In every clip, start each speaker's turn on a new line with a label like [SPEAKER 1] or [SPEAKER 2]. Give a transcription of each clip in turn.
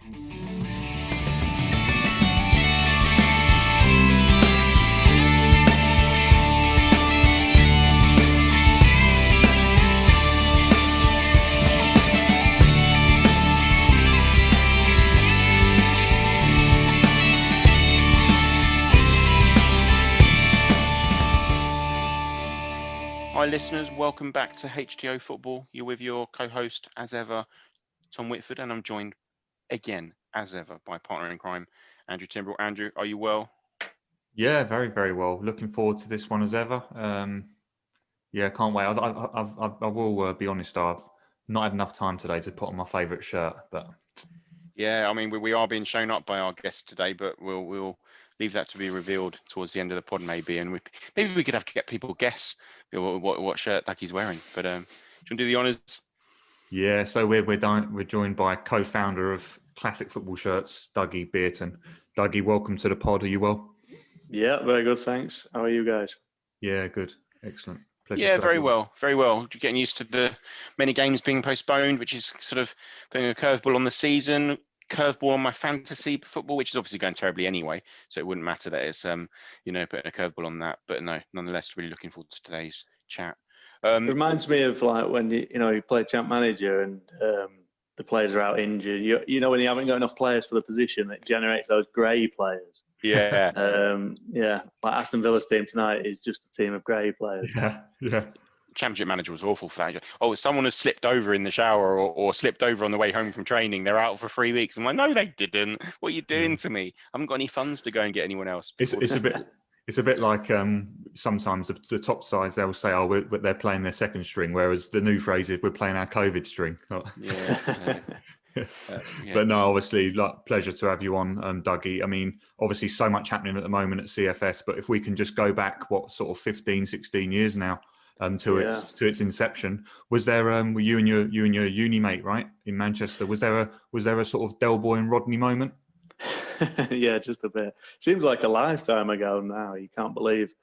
[SPEAKER 1] Hi listeners, welcome back to HTO Football. You're with your co-host, as ever, Tom Whitford, and I'm joined again, as ever, by partner in crime, Andrew Timbrell. Andrew, are you well?
[SPEAKER 2] Yeah, very, very well. Looking forward to this one as ever. Yeah, can't wait. I will be honest, I've not had enough time today to put on my favourite shirt, but...
[SPEAKER 1] Yeah, I mean, we are being shown up by our guest today, but we'll leave that to be revealed towards the end of the pod, maybe, and maybe we could have to get people guess what shirt Ducky's wearing. But do you want to do the honours?
[SPEAKER 2] Yeah, so we're joined by co-founder of Classic Football Shirts, Dougie Bierton. Dougie, welcome to the pod. Are you well?
[SPEAKER 3] Yeah, very good, thanks. How are you guys?
[SPEAKER 2] Yeah, good, excellent. Pleasure.
[SPEAKER 1] Yeah, very well, very well. Getting used to the many games being postponed, which is sort of putting a curveball on the season, curveball on my fantasy football, which is obviously going terribly anyway. So it wouldn't matter that it's putting a curveball on that. But no, nonetheless, really looking forward to today's chat.
[SPEAKER 3] It reminds me of like when you play Champ Manager and the players are out injured. You know when you haven't got enough players for the position, it generates those grey players.
[SPEAKER 1] Yeah.
[SPEAKER 3] Yeah. Like Aston Villa's team tonight is just a team of grey players.
[SPEAKER 2] Yeah.
[SPEAKER 1] Championship manager was awful for that. Oh, someone has slipped over in the shower or slipped over on the way home from training. They're out for 3 weeks. I'm like, no, they didn't. What are you doing to me? I haven't got any funds to go and get anyone else.
[SPEAKER 2] It's a bit like sometimes the top sides, they'll say, they're playing their second string, whereas the new phrase is we're playing our COVID string.
[SPEAKER 1] Yeah.
[SPEAKER 2] But no, obviously, pleasure to have you on, Dougie. I mean, obviously so much happening at the moment at CFS, but if we can just go back, sort of 15, 16 years now to its inception, was there, were you and your uni mate, right, in Manchester, was there a sort of Del Boy and Rodney moment?
[SPEAKER 3] Yeah, just a bit. Seems like a lifetime ago now. You can't believe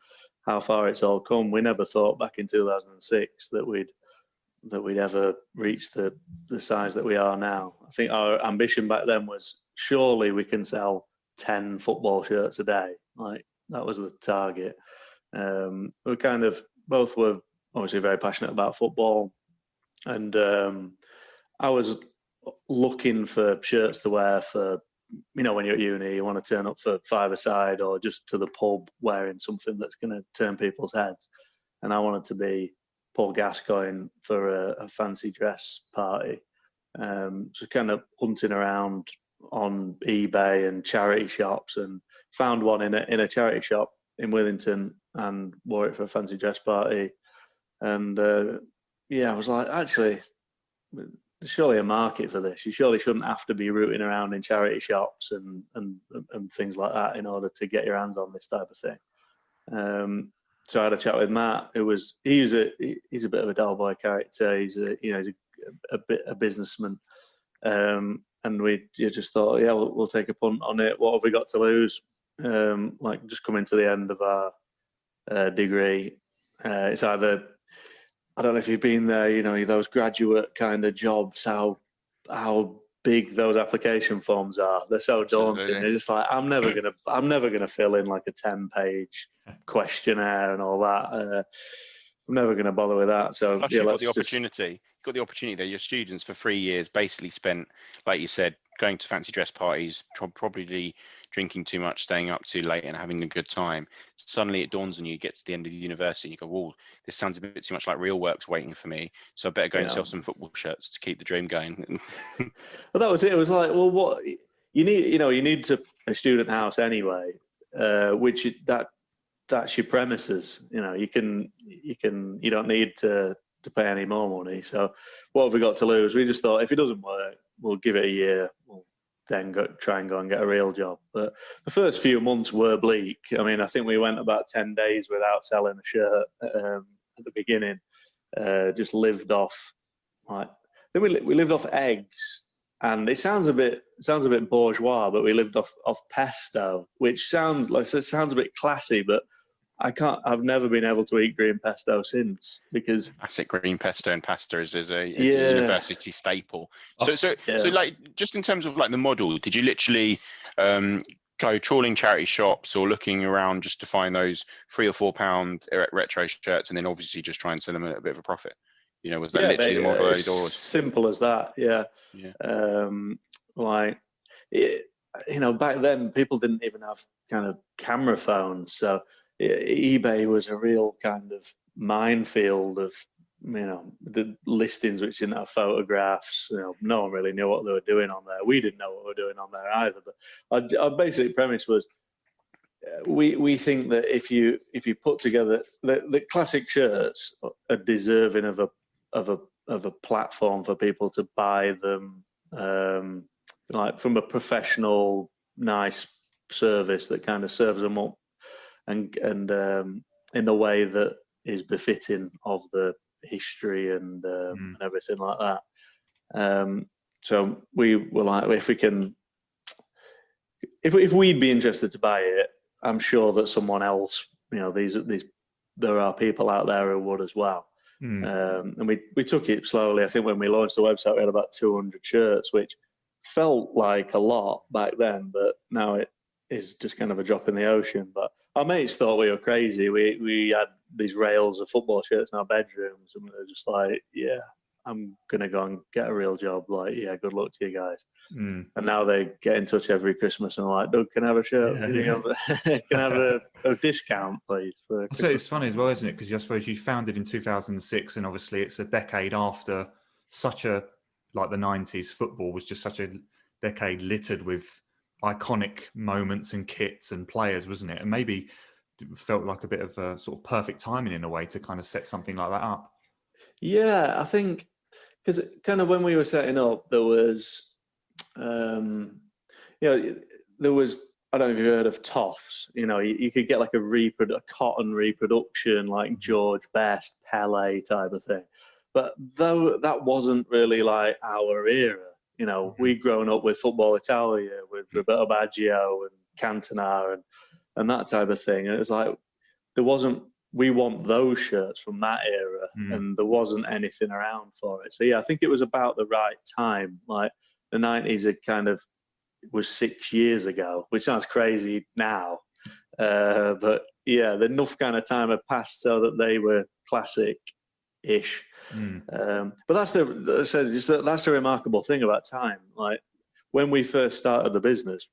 [SPEAKER 3] how far it's all come. We never thought back in 2006 that we'd ever reach the size that we are now. I think our ambition back then was surely we can sell 10 football shirts a day. Like that was the target. We kind of both were obviously very passionate about football, and I was looking for shirts to wear for, when you're at uni, you want to turn up for five-a-side or just to the pub wearing something that's going to turn people's heads. And I wanted to be Paul Gascoigne for a fancy dress party. So kind of hunting around on eBay and charity shops, and found one in a charity shop in Withington and wore it for a fancy dress party. And I was like, actually, there's surely a market for this. You surely shouldn't have to be rooting around in charity shops and things like that in order to get your hands on this type of thing. So I had a chat with Matt. He's a bit of a Del Boy character. He's a businessman, and we just thought, we'll take a punt on it. What have we got to lose? Just coming to the end of our degree, it's either, I don't know if you've been there, those graduate kind of jobs, how big those application forms are. They're so daunting. They're just like, I'm never gonna fill in like a 10-page questionnaire and all that. I'm never gonna bother with that. So
[SPEAKER 1] plus you've got the opportunity there. Your students for 3 years basically spent, like you said, going to fancy dress parties, probably drinking too much, staying up too late and having a good time. Suddenly it dawns on you, get to the end of the university and you go, well, this sounds a bit too much like real work's waiting for me. So I better go and sell some football shirts to keep the dream going.
[SPEAKER 3] Well, that was it. It was like, well, what you need, you need a student house anyway, which that's your premises. You don't need to pay any more money. So what have we got to lose? We just thought if it doesn't work, we'll give it a year. We'll then try and go and get a real job. But the first few months were bleak. I mean, I think we went about 10 days without selling a shirt at the beginning. Just lived off then we lived off eggs, and it sounds a bit bourgeois, but we lived off pesto, which sounds a bit classy, but I've never been able to eat green pesto since, because
[SPEAKER 1] classic green pesto and pasta is a university staple. So like, just in terms of like the model, did you literally go trawling charity shops or looking around just to find those £3 or £4 retro shirts, and then obviously just try and sell them at a bit of a profit? Was that literally the model of those doors?
[SPEAKER 3] Simple as that. Yeah. Back then people didn't even have kind of camera phones, so eBay was a real kind of minefield of the listings which didn't have photographs. No one really knew what they were doing on there. We didn't know what we were doing on there either. But our basic premise was, we think that if you put together the classic shirts are deserving of a platform for people to buy them, like from a professional, nice service that kind of serves them up and in the way that is befitting of the history and everything like that. So we were like, if we'd be interested to buy it, I'm sure that someone else, there are people out there who would as well. And we took it slowly. I think when we launched the website, we had about 200 shirts, which felt like a lot back then, but now it is just kind of a drop in the ocean. But our mates thought we were crazy. We had these rails of football shirts in our bedrooms, and we were just like, yeah, I'm gonna go and get a real job. Like, yeah, good luck to you guys. And now they get in touch every Christmas and are like, Doug, can I have a shirt? Can I have a discount, please?
[SPEAKER 2] So it's funny as well, isn't it? Because I suppose you founded in 2006, and obviously it's a decade after like the 90s. Football was just such a decade littered with iconic moments and kits and players, wasn't it? And maybe it felt like a bit of a sort of perfect timing in a way to kind of set something like that up. Yeah,
[SPEAKER 3] I think because kind of when we were setting up, there was, I don't know if you've heard of toffs. You could get like a cotton reproduction, like George Best, Pele type of thing. But though that wasn't really like our era. We'd grown up with Football Italia, with Roberto Baggio and Cantona and that type of thing. And it was like, we want those shirts from that era, and there wasn't anything around for it. So yeah, I think it was about the right time. Like the 90s was 6 years ago, which sounds crazy now. But yeah, enough kind of time had passed so that they were classic-ish. But that's the remarkable thing about time. Like when we first started the business,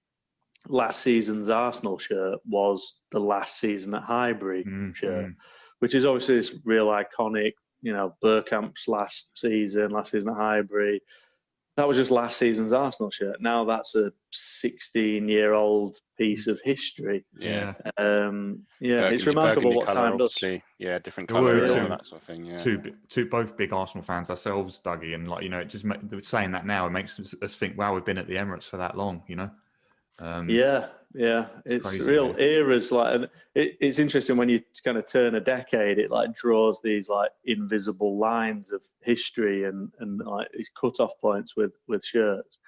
[SPEAKER 3] last season's Arsenal shirt was the last season at Highbury shirt, which is obviously this real iconic. Bergkamp's last season at Highbury. That was just last season's Arsenal shirt. Now that's a 16-year-old piece of history.
[SPEAKER 1] Yeah.
[SPEAKER 3] It's remarkable what time does.
[SPEAKER 1] Yeah, different colour and all that sort of thing. Yeah.
[SPEAKER 2] Both big Arsenal fans ourselves, Dougie, and it just saying that now, it makes us think, wow, we've been at the Emirates for that long,
[SPEAKER 3] It's
[SPEAKER 2] crazy,
[SPEAKER 3] real eras. Like, it's interesting when you kind of turn a decade, it like draws these like invisible lines of history and like these cut-off points with shirts.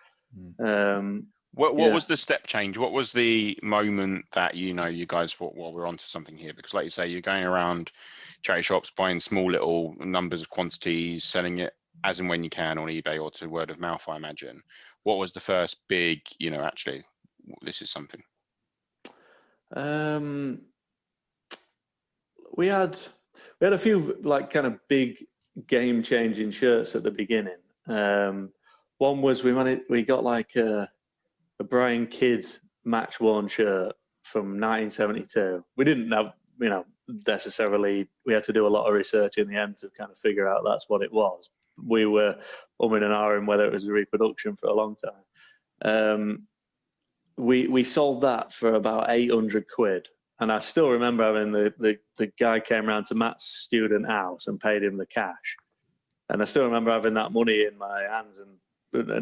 [SPEAKER 1] What was the step change? What was the moment that you guys thought, well, we're onto something here? Because like you say, you're going around charity shops buying small little numbers of quantities, selling it as and when you can on eBay or to word of mouth, I imagine. What was the first big, actually, this is something?
[SPEAKER 3] We had a few like kind of big game-changing shirts at the beginning. One was we got like a Brian Kidd match-worn shirt from 1972. We didn't have necessarily. We had to do a lot of research in the end to kind of figure out that's what it was. We were umming and ahhing whether it was a reproduction for a long time. We sold that for about 800 quid. And I still remember having the guy came around to Matt's student house and paid him the cash. And I still remember having that money in my hands and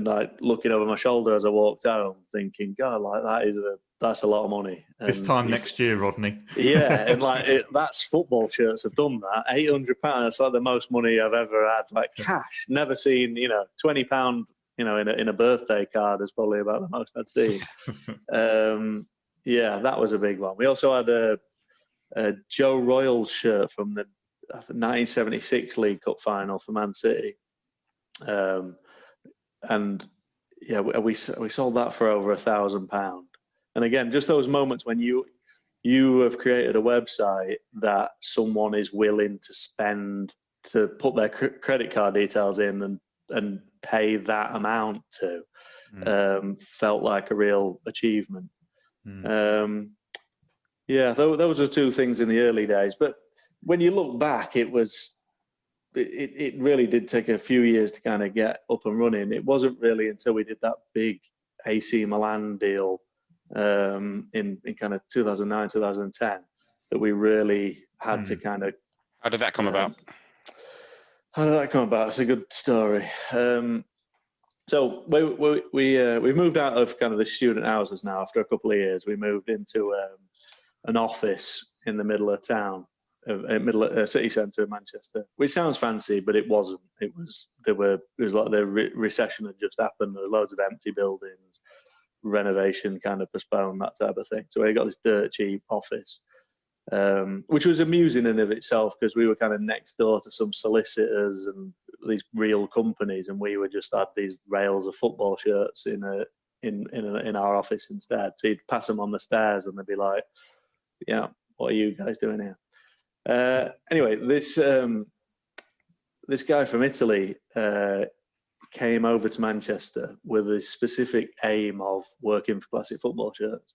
[SPEAKER 3] like looking over my shoulder as I walked home, thinking, God, like that's a lot of money. And
[SPEAKER 2] this time next year, Rodney.
[SPEAKER 3] Yeah, and like that's football shirts have done that. £800. That's like the most money I've ever had, like cash. Never seen, £20. In a birthday card is probably about the most I'd seen. That was a big one. We also had a Joe Royal shirt from the 1976 League Cup final for Man City. And yeah, we sold that for over £1,000. And again, just those moments when you have created a website that someone is willing to spend to put their credit card details in and pay that amount to, felt like a real achievement. Yeah, those are two things in the early days. But when you look back, it really did take a few years to kind of get up and running. It wasn't really until we did that big AC Milan deal in kind of 2009, 2010 that we really had to kind of.
[SPEAKER 1] How did that come about?
[SPEAKER 3] How did that come about? It's a good story. So we moved out of kind of the student houses now after a couple of years. We moved into an office in the middle of town, city centre of Manchester, which sounds fancy, but it wasn't. It was like the recession had just happened. There were loads of empty buildings, renovation kind of postponed, that type of thing. So we got this dirt cheap office, which was amusing in of itself because we were kind of next door to some solicitors and these real companies, and we would just had these rails of football shirts in our office instead. So you'd pass them on the stairs, and they'd be like, "Yeah, what are you guys doing here?" Anyway, this guy from Italy came over to Manchester with a specific aim of working for Classic Football shirts,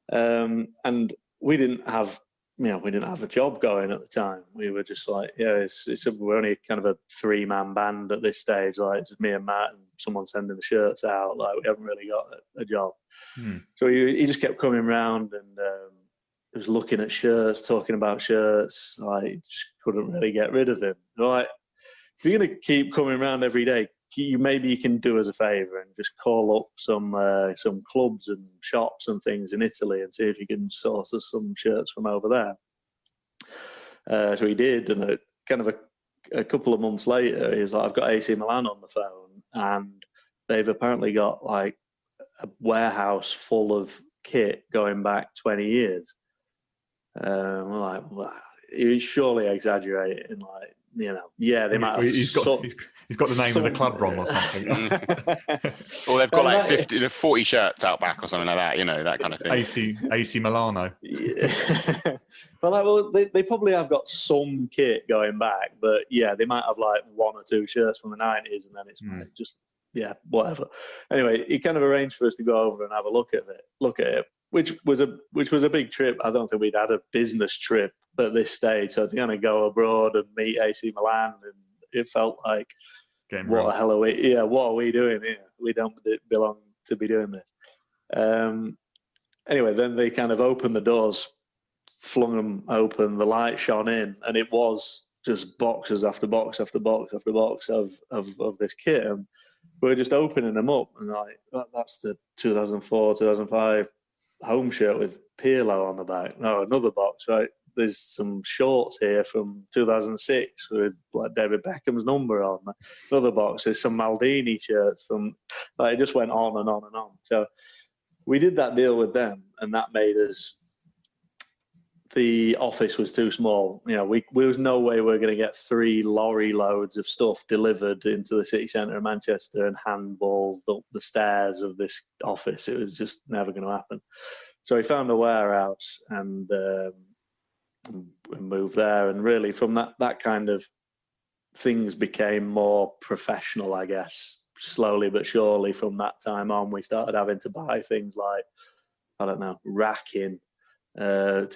[SPEAKER 3] and we didn't have a job going at the time. We were just like, we're only kind of a 3-man band at this stage. Like, it's just me and Matt and someone sending the shirts out. Like, we haven't really got a job. So he just kept coming round and was looking at shirts, talking about shirts. Like, just couldn't really get rid of him. Like, if you're going to keep coming around every day, maybe you can do us a favour and just call up some clubs and shops and things in Italy and see if you can source us some shirts from over there. So he did, and a couple of months later, he was like, "I've got AC Milan on the phone, and they've apparently got like a warehouse full of kit going back 20 years." We're like, "Wow, he's surely exaggerating." Like, they might have.
[SPEAKER 2] He's got the name of the club wrong or something.
[SPEAKER 1] Or they've got like 40 shirts out back or something like that, that kind of thing.
[SPEAKER 2] AC Milano.
[SPEAKER 3] Yeah. Well, they probably have got some kit going back, but yeah, they might have like 1 or 2 shirts from the 90s, and then it's just whatever. Anyway, he kind of arranged for us to go over and have a look at it, which was a big trip. I don't think we'd had a business trip at this stage, so to kind of go abroad and meet AC Milan, and it felt like, what the hell are we? Yeah, what are we doing here? We don't belong to be doing this. Anyway, then they kind of opened the doors, flung them open, the light shone in, and it was just boxes after box after box after box of this kit, and we were just opening them up, and like that's the 2004, 2005 home shirt with Pirlo on the back. No, another box, right? There's some shorts here from 2006 with like David Beckham's number on. Another box, there's some Maldini shirts from. Like, it just went on and on and on. So we did that deal with them, and that made us. The office was too small. There was no way we were going to get 3 lorry loads of stuff delivered into the city centre of Manchester and handballed up the stairs of this office. It was just never going to happen. So we found a warehouse and moved there. And really, from that kind of things became more professional, I guess. Slowly but surely, from that time on, we started having to buy things like, I don't know, racking. To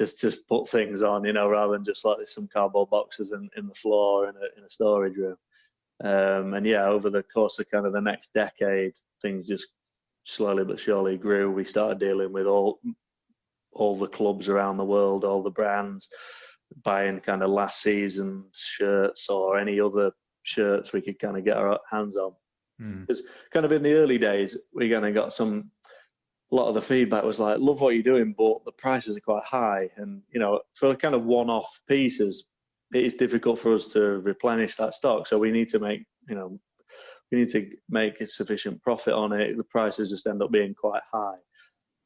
[SPEAKER 3] put things on, rather than just like some cardboard boxes in the floor in a storage room. And over the course of kind of the next decade, things just slowly but surely grew. We started dealing with all the clubs around the world, all the brands, buying kind of last season's shirts or any other shirts we could kind of get our hands on. Because kind of in the early days, we kind of got a lot of the feedback was like, love what you're doing, but the prices are quite high. And, for kind of one-off pieces, it is difficult for us to replenish that stock. So we need to make a sufficient profit on it. The prices just end up being quite high.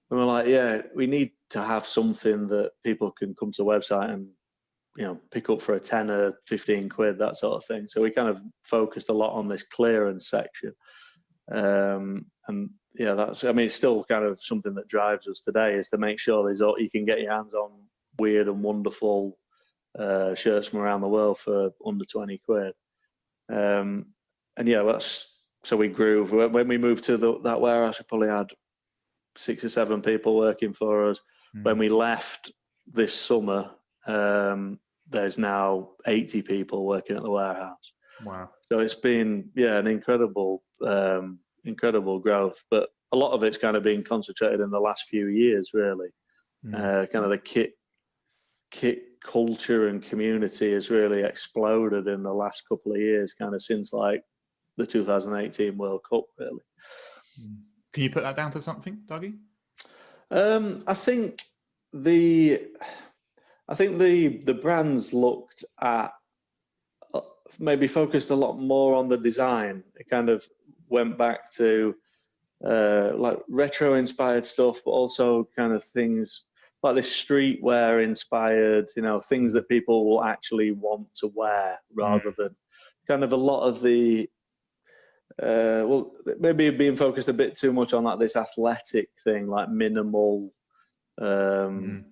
[SPEAKER 3] And we're like, yeah, we need to have something that people can come to the website and, pick up for a tenner, 15 quid, that sort of thing. So we kind of focused a lot on this clearance section. And yeah, it's still kind of something that drives us today, is to make sure you can get your hands on weird and wonderful shirts from around the world for under 20 quid. And yeah, so we grew. When we moved to that warehouse, we probably had 6 or 7 people working for us. When we left this summer, there's now 80 people working at the warehouse.
[SPEAKER 2] Wow.
[SPEAKER 3] So it's been, an incredible growth, but a lot of it's kind of been concentrated in the last few years, really. Kind of the kit culture and community has really exploded in the last couple of years, kind of since like the 2018 World Cup, really.
[SPEAKER 2] Can you put that down to something, Dougie?
[SPEAKER 3] I think the brands looked at, maybe focused a lot more on the design. It kind of went back to like retro inspired stuff, but also kind of things like this streetwear inspired, things that people will actually want to wear, rather than kind of a lot of the maybe being focused a bit too much on like this athletic thing, like minimal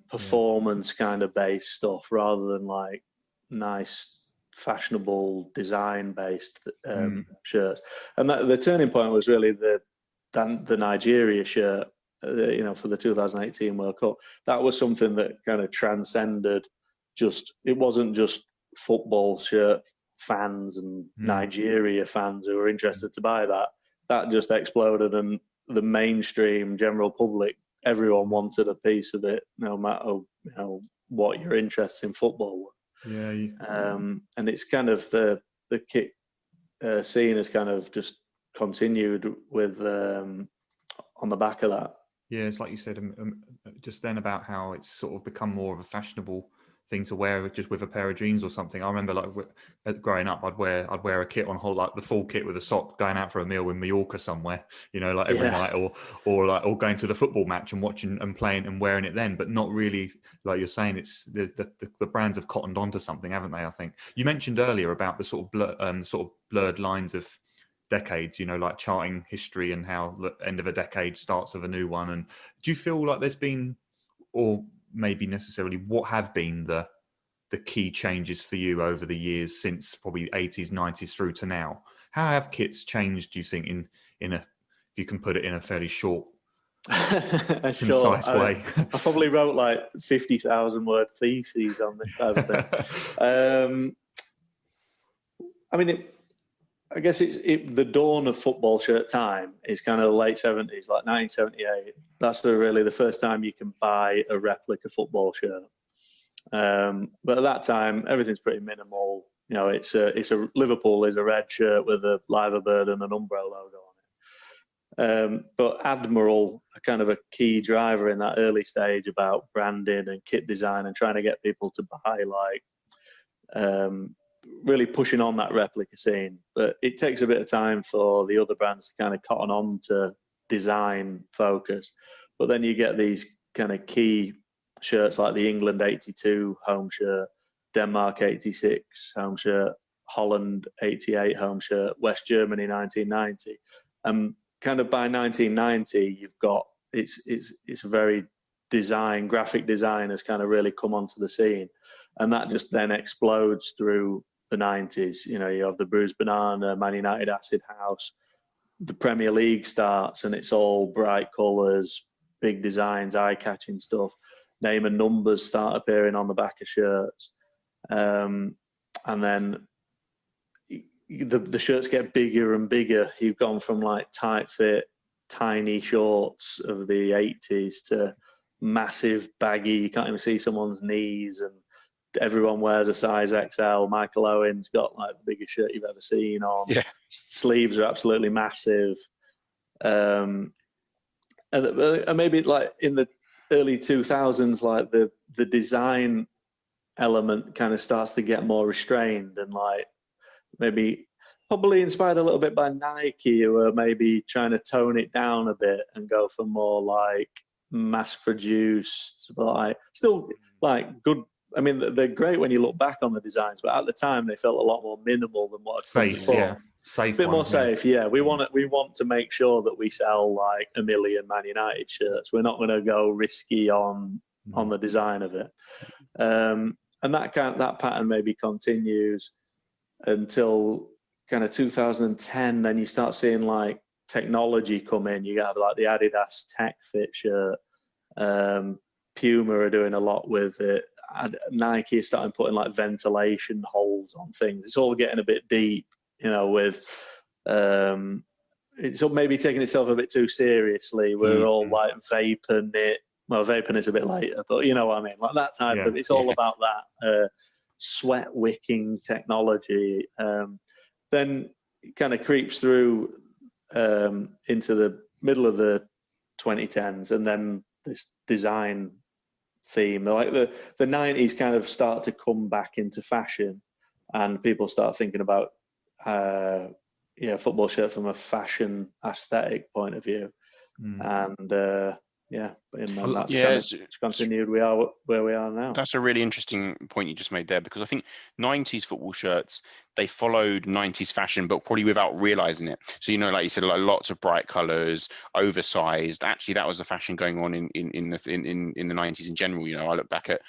[SPEAKER 3] performance kind of based stuff, rather than like nice fashionable design based shirts. And the turning point was really the Nigeria shirt, for the 2018 World Cup. That was something that kind of transcended it wasn't just football shirt fans and Nigeria fans who were interested to buy that. That just exploded, and the mainstream general public, everyone wanted a piece of it, no matter what your interests in football were. And it's kind of the kit scene has kind of just continued with on the back of that.
[SPEAKER 2] Yeah, it's like you said just then about how it's sort of become more of a fashionable thing to wear just with a pair of jeans or something. I remember like growing up, I'd wear a kit on like the full kit with a sock, going out for a meal in Mallorca somewhere, like every night, or going to the football match and watching and playing and wearing it then, but not really, like you're saying, it's the brands have cottoned onto something, haven't they? I think you mentioned earlier about the sort of blurred lines of decades, like charting history and how the end of a decade starts of a new one. And do you feel like there's been, or maybe necessarily, what have been the key changes for you over the years since probably 80s, 90s through to now? How have kits changed, do you think, in a, if you can put it in a fairly short, concise way?
[SPEAKER 3] I probably wrote like 50,000 word theses on this type of thing. I guess the dawn of football shirt time is kind of the late 70s, like 1978. That's really the first time you can buy a replica football shirt. But at that time, everything's pretty minimal. It's a Liverpool is a red shirt with a liver bird and an Umbro logo on it. But Admiral are kind of a key driver in that early stage about branding and kit design and trying to get people to buy really pushing on that replica scene. But it takes a bit of time for the other brands to kind of cotton on to design focus. But then you get these kind of key shirts like the England 82 home shirt, Denmark 86 home shirt, Holland 88 home shirt, West Germany 1990. And kind of by 1990, you've got, it's very graphic design has kind of really come onto the scene. And that just then explodes through the 90s. You have the Bruised Banana, Man United Acid House, the Premier League starts, and it's all bright colours, big designs, eye-catching stuff. Name and numbers start appearing on the back of shirts. And then the shirts get bigger and bigger. You've gone from like tight fit, tiny shorts of the 80s to massive baggy, you can't even see someone's knees, and everyone wears a size XL. Michael Owen's got like the biggest shirt you've ever seen on. Yeah. Sleeves are absolutely massive. And maybe like in the early 2000s, like the design element kind of starts to get more restrained, and like maybe probably inspired a little bit by Nike, who are maybe trying to tone it down a bit and go for more like mass-produced, but like still like good. I mean, they're great when you look back on the designs, but at the time they felt a lot more minimal than what had come before.
[SPEAKER 2] Yeah. Safe,
[SPEAKER 3] a bit more safe. Yeah, we want to make sure that we sell like 1 million Man United shirts. We're not going to go risky on the design of it, and that pattern maybe continues until kind of 2010. Then you start seeing like technology come in. You have like the Adidas Tech Fit shirt. Puma are doing a lot with it. Nike is starting putting like ventilation holes on things. It's all getting a bit deep, with it's maybe taking itself a bit too seriously. We're all like vaping it. Well, vaping is a bit later, but you know what I mean? Like that type of, it's all about that sweat wicking technology. Then it kind of creeps through into the middle of the 2010s, and then this design theme, like the 90s kind of start to come back into fashion, and people start thinking about football shirt from a fashion aesthetic point of view. And that's continued. We are where we are now.
[SPEAKER 1] That's a really interesting point you just made there, because I think 90s football shirts, they followed 90s fashion, but probably without realizing it. So, like you said, like lots of bright colors, oversized. Actually, that was the fashion going on in the 90s in general. I look back at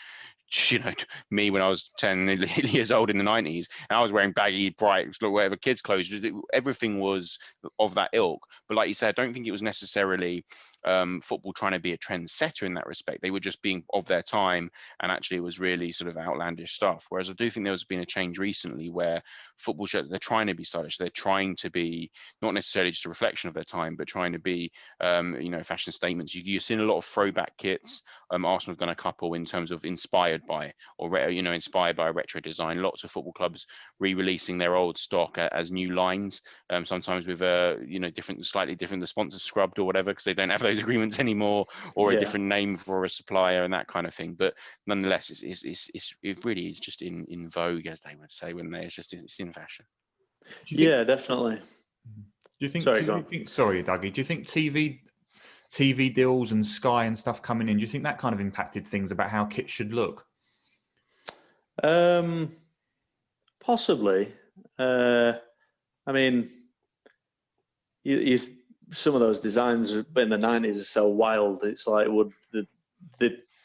[SPEAKER 1] me when I was 10 years old in the 90s, and I was wearing baggy, bright, whatever kids' clothes. Everything was of that ilk. But like you said, I don't think it was necessarily football trying to be a trendsetter in that respect. They were just being of their time, and actually it was really sort of outlandish stuff. Whereas I do think there's been a change recently where football shirts, they're trying to be stylish. They're trying to be not necessarily just a reflection of their time, but trying to be fashion statements. You've seen a lot of throwback kits. Arsenal have done a couple in terms of inspired by a retro design. Lots of football clubs re-releasing their old stock as new lines, sometimes with slightly different, the sponsor scrubbed or whatever, because they don't have those agreements anymore, or a different name for a supplier and that kind of thing. But nonetheless, it really is just in vogue, as they would say, when it's in fashion.
[SPEAKER 3] Definitely.
[SPEAKER 2] Do you think? Sorry, Dougie. Do you think TV deals and Sky and stuff coming in? Do you think that kind of impacted things about how kit should look?
[SPEAKER 3] Possibly. I mean, some of those designs in the 90s are so wild. It's like, would the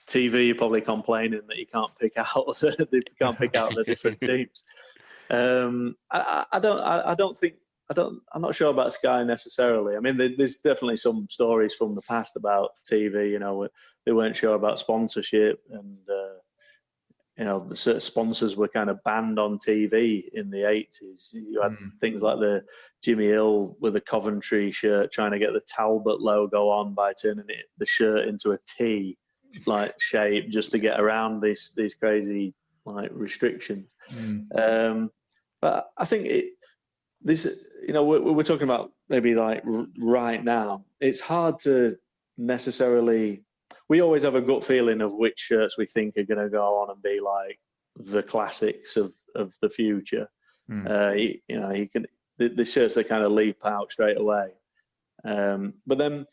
[SPEAKER 3] TV, you're probably complaining that you can't pick out the different teams. I'm not sure about Sky necessarily. I mean, there's definitely some stories from the past about TV. They weren't sure about sponsorship, and sponsors were kind of banned on TV in the 80s. You had things like the Jimmy Hill with a Coventry shirt trying to get the Talbot logo on by turning the shirt into a T like shape just to get around these crazy like restrictions. But I think we're talking about maybe like right now. It's hard to necessarily. We always have a gut feeling of which shirts we think are going to go on and be like the classics of the future. You can the shirts that kind of leap out straight away. But then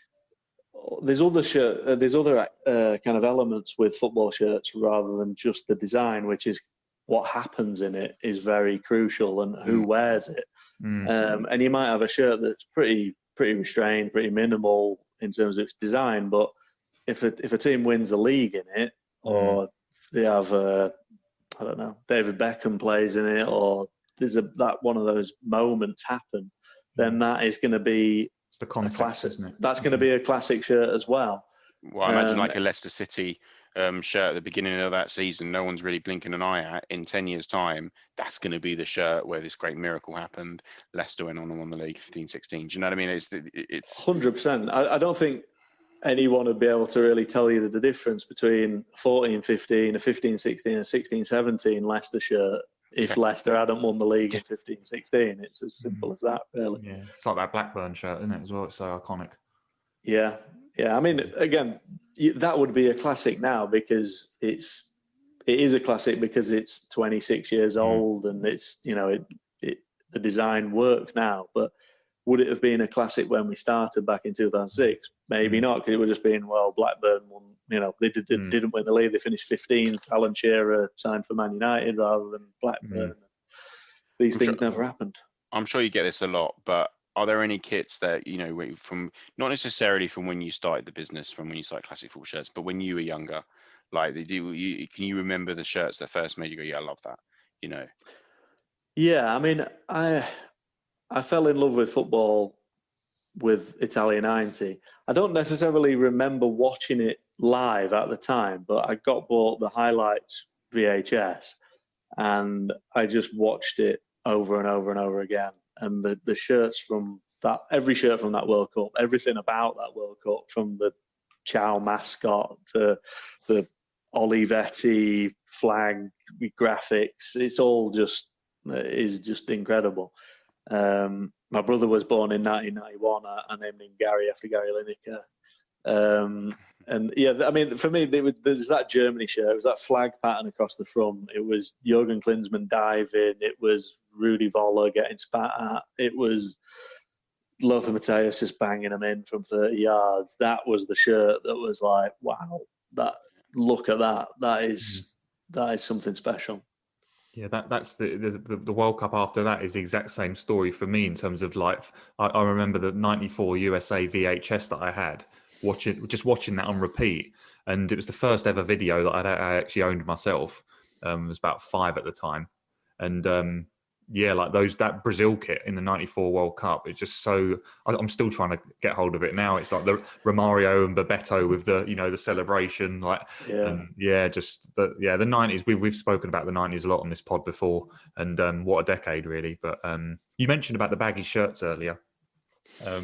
[SPEAKER 3] there's other kind of elements with football shirts rather than just the design, which is what happens in it is very crucial, and who wears it. And you might have a shirt that's pretty restrained, pretty minimal in terms of its design, but if a team wins a league in it, or they have David Beckham plays in it, or there's that one of those moments happen, then that is going to be
[SPEAKER 2] the context,
[SPEAKER 3] a classic.
[SPEAKER 2] Isn't it?
[SPEAKER 3] That's going to be a classic shirt as well.
[SPEAKER 1] Well, I imagine like a Leicester City shirt at the beginning of that season, no one's really blinking an eye at. In 10 years' time, that's going to be the shirt where this great miracle happened. Leicester went on and won the league 15-16. Do you know what I mean? It's
[SPEAKER 3] 100%. I don't think anyone would be able to really tell you the difference between 14-15, a 15-16, a 16-17 Leicester shirt if Leicester hadn't won the league in 15-16. It's as simple as that, really.
[SPEAKER 2] Yeah, it's like that Blackburn shirt, isn't it, as well? It's so iconic.
[SPEAKER 3] Yeah. I mean, again, that would be a classic now because it is a classic because it's 26 years old and it's the design works now. But Would it have been a classic when we started back in 2006? Maybe not, because it would have just been, well, Blackburn won. You know, they didn't win the league. They finished 15th. Alan Shearer signed for Man United rather than Blackburn. These things never happened.
[SPEAKER 1] I'm sure you get this a lot, but are there any kits that, you know, from not necessarily from when you started the business, from when you started Classic Football Shirts, but when you were younger, like can you remember the shirts that first made you go, yeah, I love that, you know?
[SPEAKER 3] Yeah, I mean, I fell in love with football with Italia 90. I don't necessarily remember watching it live at the time, but I got bought the highlights VHS and I just watched it over and over and over again. And the shirts from that, every shirt from that World Cup, everything about that World Cup, from the Chow mascot to the Olivetti flag graphics, it's all just is just incredible. My brother was born in 1991. I named him Gary after Gary Lineker. And yeah, I mean, for me, there's that Germany shirt. It was that flag pattern across the front. It was Jurgen Klinsmann diving. It was Rudi Voller getting spat at. It was Lothar Matthäus just banging them in from 30 yards. That was the shirt that was like, wow, look at that. That is something special.
[SPEAKER 2] Yeah, that's the World Cup after that is the exact same story for me in terms of like, I remember the 94 USA VHS that I had, watching that on repeat. And it was the first ever video that I actually owned myself. I was about 5 at the time. And yeah, like that Brazil kit in the 94 World Cup, it's just so, I'm still trying to get hold of it now. It's like the Romario and Bebeto with the, you know, the celebration, like, and just the 90s. We've spoken about the 90s a lot on this pod before, and what a decade really. But you mentioned about the baggy shirts earlier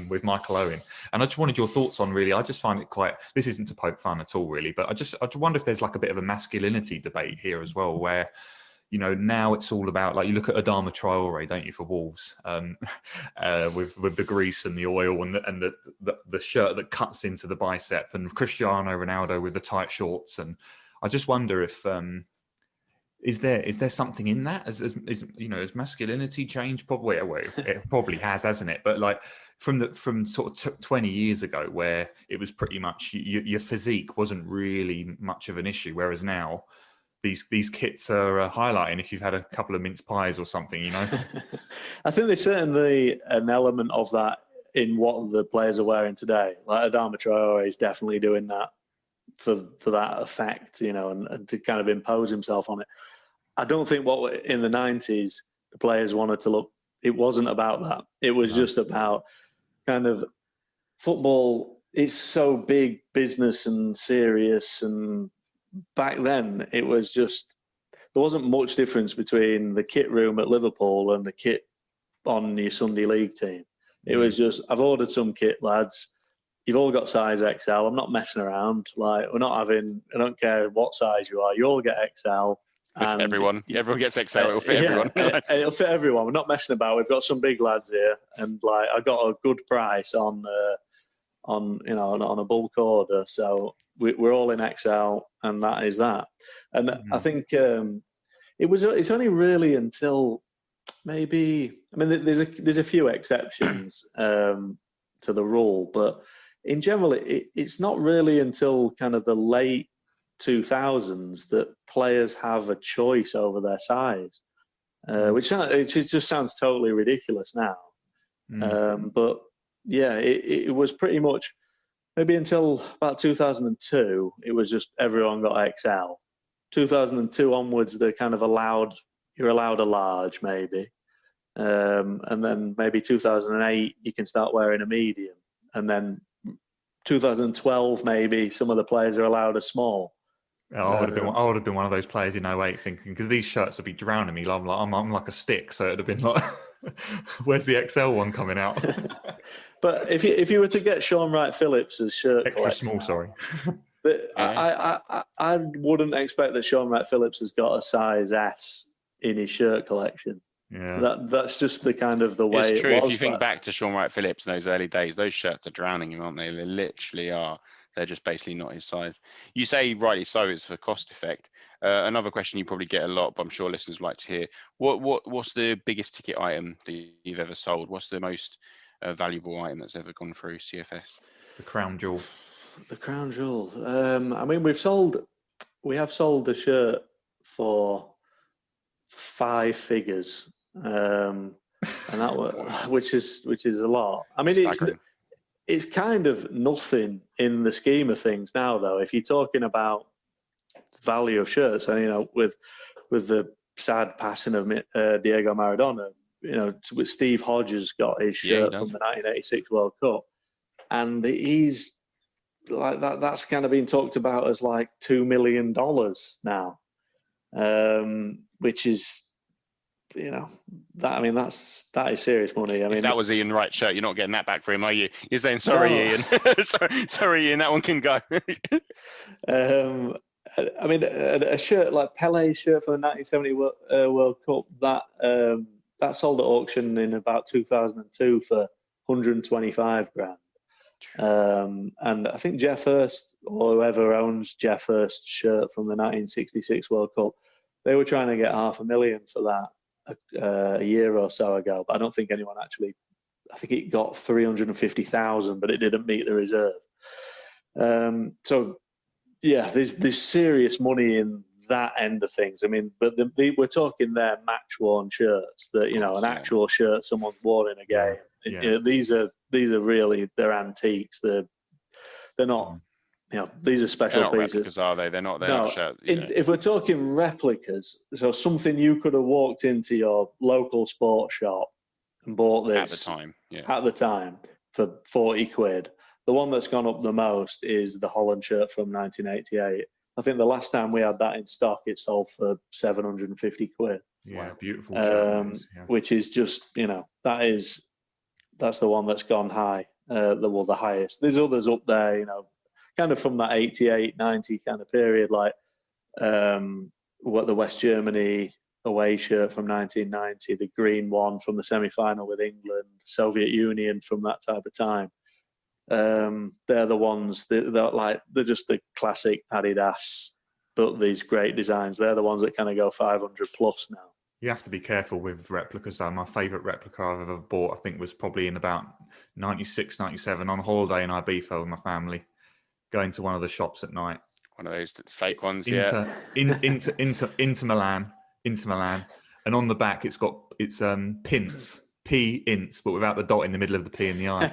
[SPEAKER 2] with Michael Owen, and I just wanted your thoughts on, really, I just find it quite, this isn't to poke fun at all really, but I wonder if there's like a bit of a masculinity debate here as well, where, you know, now it's all about, like, you look at Adama Traore, don't you, for Wolves, with the grease and the oil and the shirt that cuts into the bicep, and Cristiano Ronaldo with the tight shorts. And I just wonder if is there something in that? As you know, has masculinity changed? Probably, well, it probably has, hasn't it? But like from sort of 20 years ago, where it was pretty much your physique wasn't really much of an issue, whereas now these kits are highlighting if you've had a couple of mince pies or something, you know.
[SPEAKER 3] I think there's certainly an element of that in what the players are wearing today. Like Adama Traore is definitely doing that for that effect, you know, and to kind of impose himself on it. I don't think in the 90s the players wanted to look. It wasn't about that. It was just about kind of football. It's so big business and serious, and back then it was just, there wasn't much difference between the kit room at Liverpool and the kit on your Sunday league team. It was just, I've ordered some kit, lads. You've all got size XL. I'm not messing around. Like, I don't care what size you are. You all get XL.
[SPEAKER 1] And everyone gets XL. It'll fit everyone.
[SPEAKER 3] It'll fit everyone. We're not messing about. We've got some big lads here, and like, I got a good price on a bulk order. So we're all in XL, and that is that. And I think it's only really until maybe, I mean, there's a few exceptions to the rule, but in general, it's not really until kind of the late 2000s that players have a choice over their size, which just sounds totally ridiculous now. But yeah, it was pretty much maybe until about 2002, it was just everyone got XL. 2002 onwards, they're kind of you're allowed a large maybe. And then maybe 2008, you can start wearing a medium. And then 2012, maybe some of the players are allowed a small.
[SPEAKER 2] I would have been one of those players in 08 thinking, because these shirts would be drowning me. I'm like a stick, so it'd have been like, where's the XL one coming out?
[SPEAKER 3] But if you were to get Sean Wright Phillips' shirt
[SPEAKER 2] extra small, sorry.
[SPEAKER 3] I wouldn't expect that Sean Wright Phillips has got a size S in his shirt collection. Yeah, that's just the kind of the way.
[SPEAKER 1] It's true. If you think back to Sean Wright Phillips in those early days, those shirts are drowning him, aren't they? They literally are. They're just basically not his size. You say rightly so, it's for cost effect. Another question you probably get a lot, but I'm sure listeners would like to hear. What's the biggest ticket item that you've ever sold? What's the most a valuable item that's ever gone through CFS?
[SPEAKER 2] The crown jewel.
[SPEAKER 3] The crown jewel. I mean, we have sold a shirt for 5 figures, and that which is a lot. I mean, it's kind of nothing in the scheme of things now, though. If you're talking about value of shirts, and with the sad passing of Diego Maradona, with Steve Hodges got his shirt from the 1986 World Cup, and he's like that's kind of been talked about as like $2 million now, which is that is serious money. I mean,
[SPEAKER 1] if that was Ian Wright's shirt, you're not getting that back for him, are you? You're saying sorry, no. Ian. sorry, Ian, that one can go.
[SPEAKER 3] I mean, a shirt like Pele's shirt for the 1970 World Cup, that sold at auction in about 2002 for 125 grand. And I think Jeff Hurst, or whoever owns Jeff Hurst's shirt from the 1966 World Cup, they were trying to get $500,000 for that a year or so ago. But I don't think anyone actually. I think it got 350,000, but it didn't meet the reserve. So yeah, there's serious money in that end of things. I mean, but we're talking there match-worn shirts that an actual shirt someone's worn in a game.
[SPEAKER 2] Yeah.
[SPEAKER 3] These are really, they're antiques. They're not. These are special
[SPEAKER 1] they're not
[SPEAKER 3] pieces.
[SPEAKER 1] Replicas, are they? They're not shirts.
[SPEAKER 3] If we're talking replicas, so something you could have walked into your local sports shop and bought this at the time for 40 quid. The one that's gone up the most is the Holland shirt from 1988. I think the last time we had that in stock, it sold for 750 quid.
[SPEAKER 2] Yeah, beautiful shirt.
[SPEAKER 3] Which is just, that's the one that's gone high, the highest. There's others up there, kind of from that 88, 90 kind of period, like what the West Germany away shirt from 1990, the green one from the semi-final with England, Soviet Union from that type of time. They're the ones they're just the classic Adidas, but these great designs. They're the ones that kind of go 500 plus now.
[SPEAKER 2] You have to be careful with replicas though. My favourite replica I've ever bought, I think, was probably in about 96, 97 on holiday in Ibiza with my family, going to one of the shops at night.
[SPEAKER 1] One of those fake ones,
[SPEAKER 2] into Milan, and on the back it's Pints. P-ints, but without the dot in the middle of the P and the I.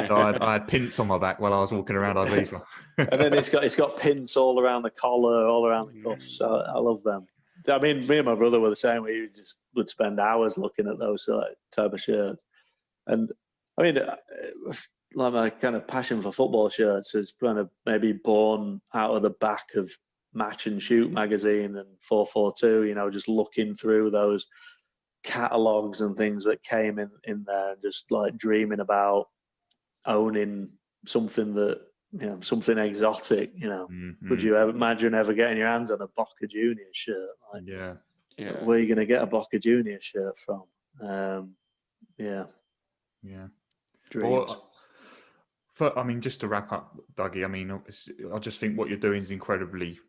[SPEAKER 2] So I had pints on my back while I was walking around Ibiza.
[SPEAKER 3] And then it's got pints all around the collar, all around the cuffs. So I love them. I mean, me and my brother were the same. We just would spend hours looking at those type of shirts. And I mean, like my kind of passion for football shirts is kind of maybe born out of the back of Match and Shoot magazine and 442. Just looking through those catalogs and things that came in there, and just like dreaming about owning something that something exotic.
[SPEAKER 2] Mm-hmm.
[SPEAKER 3] Would you ever imagine ever getting your hands on a Boca Juniors shirt? Like,
[SPEAKER 2] yeah.
[SPEAKER 3] Where are you going to get a Boca Juniors shirt from? Dreams.
[SPEAKER 2] Well, just to wrap up, Dougie, I just think what you're doing is incredibly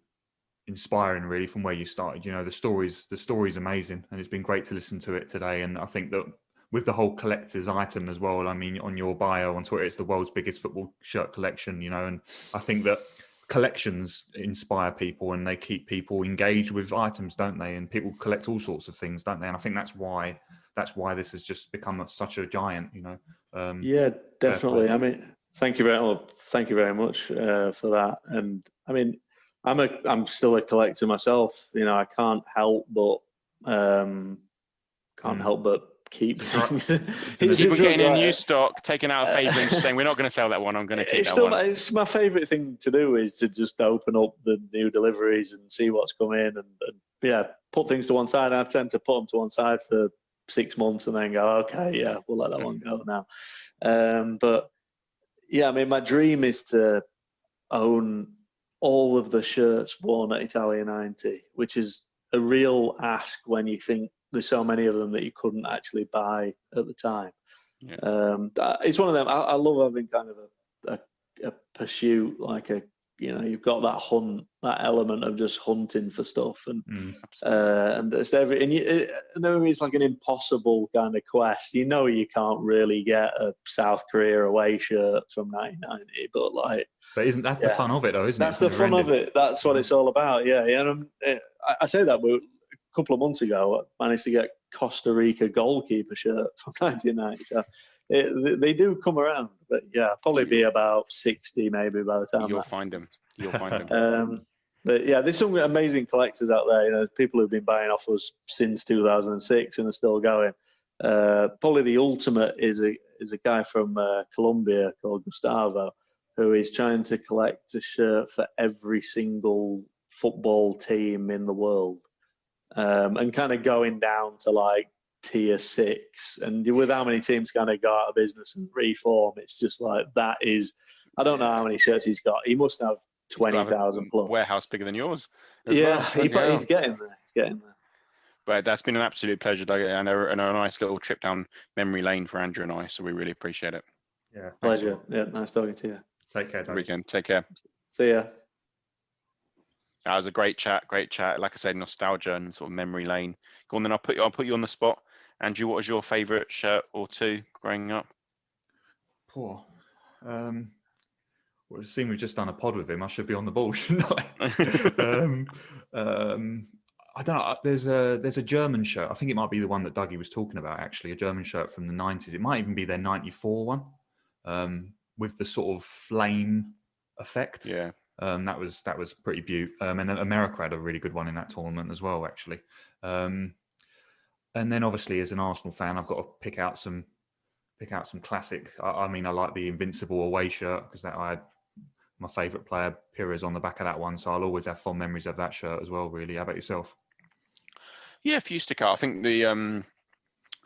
[SPEAKER 2] inspiring, really, from where you started. The story's amazing, and it's been great to listen to it today. And I think that with the whole collector's item as well, on your bio on Twitter, it's the world's biggest football shirt collection, and I think that collections inspire people and they keep people engaged with items, don't they? And people collect all sorts of things, don't they? And I think that's why this has just become such a giant,
[SPEAKER 3] Yeah, definitely. Thank you very much for that. And I'm still a collector myself. I can't help but keep things.
[SPEAKER 1] Keep getting in new stock, taking out a favourite and saying, we're not going to sell that one, I'm going to keep that one.
[SPEAKER 3] It's my favourite thing to do, is to just open up the new deliveries and see what's come in and put things to one side. I tend to put them to one side for 6 months and then go, okay, we'll let that one go now. But my dream is to own all of the shirts worn at Italia 90, which is a real ask when you think there's so many of them that you couldn't actually buy at the time. Yeah. It's one of them. I love having kind of a pursuit, like a you've got that hunt, that element of just hunting for stuff, and it's it's like an impossible kind of quest. You can't really get a South Korea away shirt from 1990,
[SPEAKER 2] but isn't that's the fun of it though, isn't it?
[SPEAKER 3] That's the fun of it. That's what it's all about. Yeah, and I say that a couple of months ago, I managed to get Costa Rica goalkeeper shirt from 1990. So they do come around, but probably be about 60 maybe by the time
[SPEAKER 1] you'll find them.
[SPEAKER 3] But there's some amazing collectors out there. People who've been buying off us since 2006 and are still going. Probably the ultimate is a guy from Colombia called Gustavo, who is trying to collect a shirt for every single football team in the world, and kind of going down to tier 6, and with how many teams kind of go out of business and reform, it's just that is, I don't know how many shirts he's got. He must have 20,000 plus.
[SPEAKER 1] Warehouse bigger than yours.
[SPEAKER 3] He's getting there. He's getting there.
[SPEAKER 1] But that's been an absolute pleasure, Doug, and a nice little trip down memory lane for Andrew and I. So we really appreciate it.
[SPEAKER 2] Yeah,
[SPEAKER 3] pleasure. Yeah, nice talking to you.
[SPEAKER 2] Take care, Doug.
[SPEAKER 1] Weekend. Take care.
[SPEAKER 3] See ya.
[SPEAKER 1] That was a great chat. Like I said, nostalgia and sort of memory lane. Go on, then I'll put you on the spot. Andrew, what was your favourite shirt or two growing up?
[SPEAKER 2] Poor. Well, it seems we've just done a pod with him. I should be on the ball, shouldn't I? I don't know. There's a German shirt. I think it might be the one that Dougie was talking about, actually. A German shirt from the 90s. It might even be their 94 one, with the sort of flame effect.
[SPEAKER 1] Yeah.
[SPEAKER 2] That was pretty beaut. And America had a really good one in that tournament as well, actually. And then obviously as an Arsenal fan, I've got to pick out some classic. I mean, I like the Invincible away shirt because I had my favourite player, Pires, on the back of that one. So I'll always have fond memories of that shirt as well, really. How about yourself?
[SPEAKER 1] Yeah, a few stick out. I think the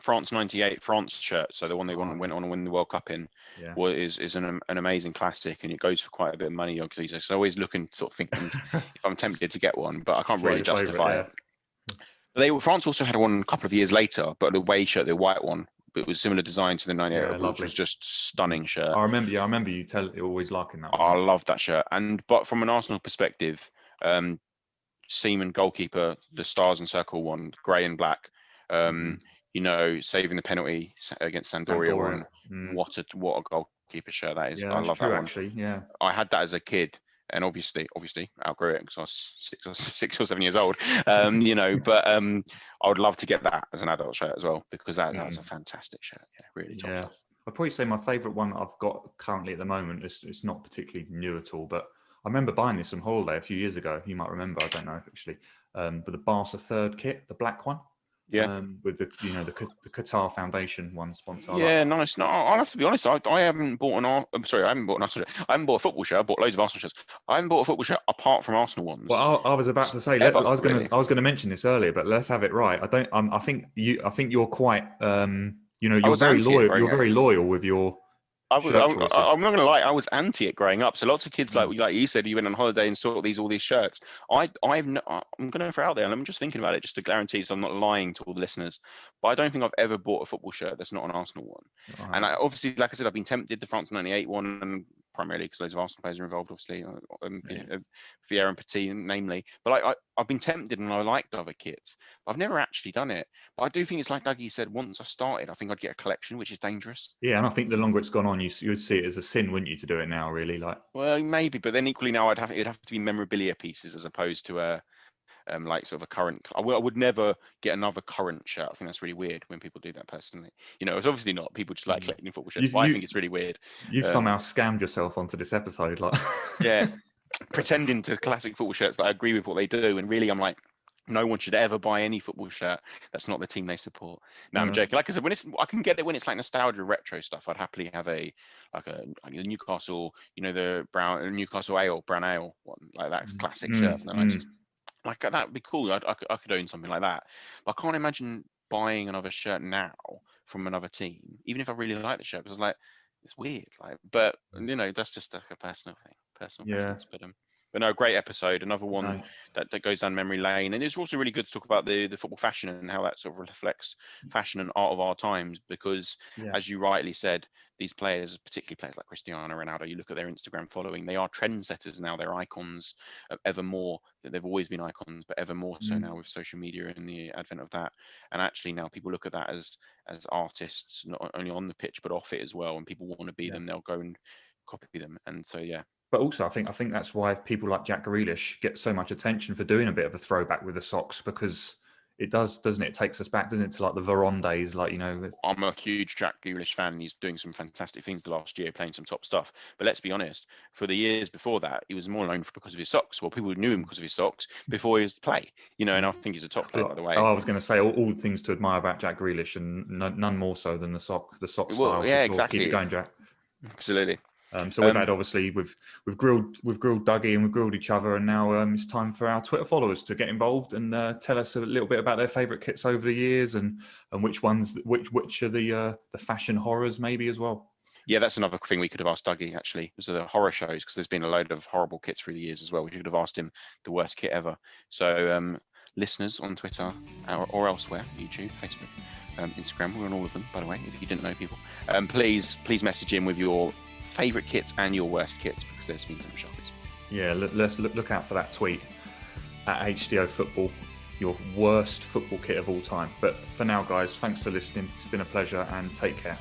[SPEAKER 1] France 98 France shirt, so the one they went on to win the World Cup in, is an amazing classic, and it goes for quite a bit of money. Obviously, so always looking, sort of thinking if I'm tempted to get one, but I can't really justify it. France also had one a couple of years later, but the away shirt, the white one, it was similar design to the 98, which was just stunning shirt.
[SPEAKER 2] I remember you always liking that one.
[SPEAKER 1] I love that shirt. But from an Arsenal perspective, Seaman goalkeeper, the stars and circle one, grey and black, saving the penalty against Sampdoria one. What a goalkeeper shirt that is. I love that one.
[SPEAKER 2] Actually, yeah.
[SPEAKER 1] I had that as a kid. And obviously outgrew it because I was 6 or 7 years old, but I would love to get that as an adult shirt as well, because that was a fantastic shirt. Yeah, really top stuff.
[SPEAKER 2] I'd probably say my favourite one I've got currently at the moment it's not particularly new at all, but I remember buying this on holiday a few years ago. You might remember, I don't know actually, but the Barca third kit, the black one.
[SPEAKER 1] Yeah,
[SPEAKER 2] with the the Qatar Foundation one sponsor.
[SPEAKER 1] Nice. No, I'll have to be honest. I haven't bought I haven't bought a football shirt. I bought loads of Arsenal shirts. I haven't bought a football shirt apart from Arsenal ones.
[SPEAKER 2] Well, I was about to say. I was going to mention this earlier, but let's have it right. I think you're quite. You're very loyal. You're very loyal with your.
[SPEAKER 1] I'm not going to lie. I was anti it growing up. So lots of kids, like you said, you went on holiday and saw all these shirts. I'm going to throw out there, and I'm just thinking about it just to guarantee, so I'm not lying to all the listeners. But I don't think I've ever bought a football shirt that's not an Arsenal one. And obviously, like I said, I've been tempted the France '98 one, and primarily because loads of Arsenal players are involved, obviously, Vieira and Petit, namely. But I've been tempted, and I liked other kits. But I've never actually done it. But I do think it's like Dougie said. Once I started, I think I'd get a collection, which is dangerous.
[SPEAKER 2] Yeah, and I think the longer it's gone on, you would see it as a sin, wouldn't you, to do it now? Really,
[SPEAKER 1] Well, maybe, but then equally now, it'd have to be memorabilia pieces as opposed to a sort of a current. I would never get another current shirt. I think that's really weird when people do that. Personally, it's obviously not. People just like collecting football shirts. But I think it's really weird.
[SPEAKER 2] You've somehow scammed yourself onto this episode,
[SPEAKER 1] yeah, pretending to classic football shirts that I agree with what they do, and really, I'm like, no one should ever buy any football shirt that's not the team they support. No, I'm joking. Like I said, I can get it when it's like nostalgia, retro stuff. I'd happily have a Newcastle, the Newcastle Ale, brown ale one, like that classic shirt from the 90s. Like that would be cool. I could own something like that. But I can't imagine buying another shirt now from another team, even if I really like the shirt, because it's weird. But that's just like a personal thing, personal preference. But But no, great episode. Another one that goes down memory lane. And it's also really good to talk about the football fashion and how that sort of reflects fashion and art of our times. Because as you rightly said, these players, particularly players like Cristiano Ronaldo, you look at their Instagram following, they are trendsetters now. They're icons ever more. They've always been icons, but ever more so now with social media and the advent of that. And actually now people look at that as artists, not only on the pitch, but off it as well. And people want to be them. They'll go and copy them. And so,
[SPEAKER 2] But also, I think that's why people like Jack Grealish get so much attention for doing a bit of a throwback with the socks, because it does, doesn't it? It takes us back, doesn't it, to like the Veron days, like, you know.
[SPEAKER 1] I'm a huge Jack Grealish fan, and he's doing some fantastic things the last year, playing some top stuff. But let's be honest, for the years before that, he was more known because of his socks. Well, people knew him because of his socks before he was to play, you know, and I think he's a top player, by the way.
[SPEAKER 2] Oh, I was going to say all the things to admire about Jack Grealish, and none more so than the sock style.
[SPEAKER 1] Yeah,
[SPEAKER 2] sure.
[SPEAKER 1] Exactly.
[SPEAKER 2] Keep it going, Jack.
[SPEAKER 1] Absolutely.
[SPEAKER 2] So we've had, obviously, we've grilled Dougie and we've grilled each other, and now it's time for our Twitter followers to get involved and tell us a little bit about their favourite kits over the years, and which are the fashion horrors maybe as well.
[SPEAKER 1] Yeah, that's another thing we could have asked Dougie, actually, was the horror shows, because there's been a load of horrible kits through the years as well. We should have asked him the worst kit ever. So listeners on Twitter or elsewhere, YouTube, Facebook, Instagram, we're on all of them, by the way, if you didn't know, people. Please message in with your favourite kits and your worst kits, because there's been some shockers.
[SPEAKER 2] Yeah, let's look out for that tweet at HTO Football, your worst football kit of all time. But for now, guys, thanks for listening. It's been a pleasure, and take care.